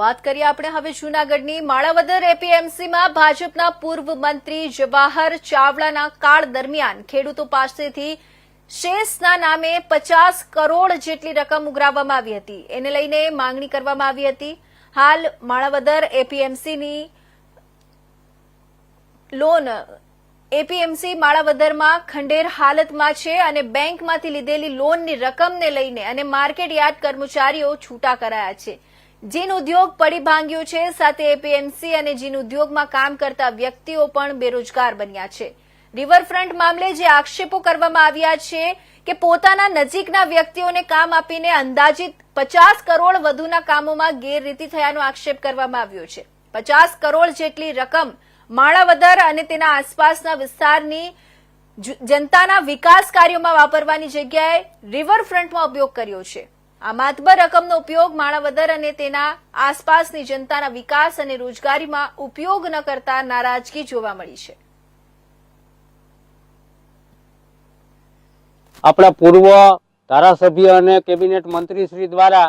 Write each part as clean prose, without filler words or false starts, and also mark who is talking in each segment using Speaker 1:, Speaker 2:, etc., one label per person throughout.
Speaker 1: વાત કરીએ આપણે હવે જૂનાગઢની માળાવદર એપીએમસીમાં ભાજપના પૂર્વ મંત્રી જવાહર ચાવડાના કાળ દરમિયાન ખેડૂતો પાસેથી શેષના નામે 50 કરોડ જેટલી રકમ ઉઘરાવવામાં આવી હતી. એને લઈને માંગણી કરવામાં આવી હતી. હાલ માળાવદર એપીએમસીની લોન એપીએમસી માળાવદરમાં ખંડેર હાલતમાં છે અને બેંકમાંથી લીધેલી લોનની રકમને લઈને અને માર્કેટ યાર્ડ કર્મચારીઓ છૂટા કરાયા છે. જીન ઉદ્યોગ પડી ભાંગ્યો છે. સાથે એપીએમસી અને જીન ઉદ્યોગમાં કામ કરતા વ્યક્તિઓ પણ બેરોજગાર બન્યા છે. રિવરફ્રન્ટ મામલે જે આક્ષેપો કરવામાં આવ્યા છે કે પોતાના નજીકના વ્યક્તિઓને કામ આપીને અંદાજિત 50 કરોડ વધુના કામોમાં ગેરરીતિ થયાનો આક્ષેપ કરવામાં આવ્યો છે. 50 કરોડ જેટલી રકમ માળાવદર અને તેના આસપાસના વિસ્તારની જનતાના વિકાસ કાર્યોમાં વાપરવાની જગ્યાએ રિવરફ્રન્ટમાં ઉપયોગ કર્યો છે. આ માતબર રકમનો ઉપયોગ માળાવદર અને તેના આસપાસની જનતાના વિકાસ અને રોજગારીમાં ઉપયોગ ન કરતા નારાજગી જોવા મળી છે.
Speaker 2: આપણા પૂર્વ ધારાસભ્ય અને કેબિનેટ મંત્રી શ્રી દ્વારા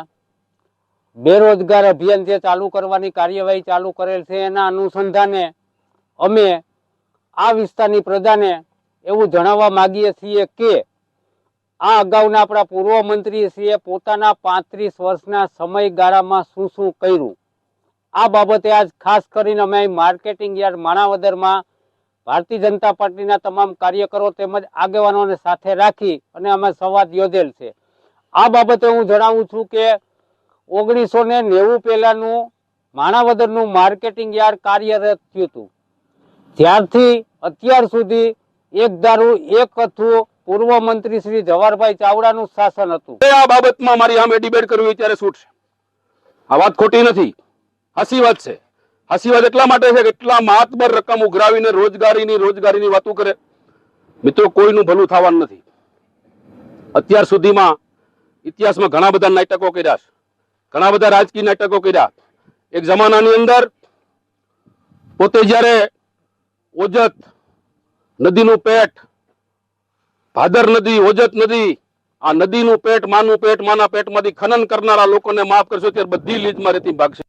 Speaker 2: બેરોજગાર અભિયાન જે ચાલુ કરવાની કાર્યવાહી ચાલુ કરેલ છે એના અનુસંધાને અમે આ વિસ્તારની પ્રજાને એવું જણાવવા માંગીએ છીએ કે આ અગાઉના આપણા પૂર્વ મંત્રીશ્રીએ પોતાના 35 વર્ષના સમયગાળામાં શું શું કર્યું આ બાબતે આજ ખાસ કરીને અમે માર્કેટિંગ યાર્ડ માણાવદરમાં ભારતીય જનતા પાર્ટીના તમામ કાર્યકરો તેમજ આગેવાનોને સાથે રાખી અને અમે સંવાદ યોજેલ છે. આ બાબતે હું જણાવું છું કે 1990 પહેલાનું માણાવદરનું માર્કેટિંગ યાર્ડ કાર્યરત થયું હતું. ત્યારથી અત્યાર સુધી એક ધારું એક કથું પૂર્વ મંત્રી શ્રી જવાહરભાઈ ચાવડાનું શાસન હતું.
Speaker 3: આ બાબતમાં મારી સામે ડિબેટ કરવી ત્યારે છૂટ છે. આ વાત ખોટી નથી, હાસી વાત છે. હાસી વાત એટલા માટે છે કે એટલા માતબર રકમ ઉઘરાવીને રોજગારીની વાતો કરે. મિત્રો, કોઈનું ભલું થવાનું નથી. અત્યાર સુધીમાં ઇતિહાસમાં ઘણા બધા નાટકો કર્યા છે, ઘણા બધા રાજકીય નાટકો કર્યા. એક જમાનાની અંદર પોતે જ્યારે ઓજત નદીનું પેટ, ભાદર નદી, ઓજત નદી, આ નદીનું પેટ, માનું પેટ, માના પેટમાંથી ખનન કરનારા લોકોને માફ કરશો ત્યારે બધી લીજમાં રેતી ભાગશે.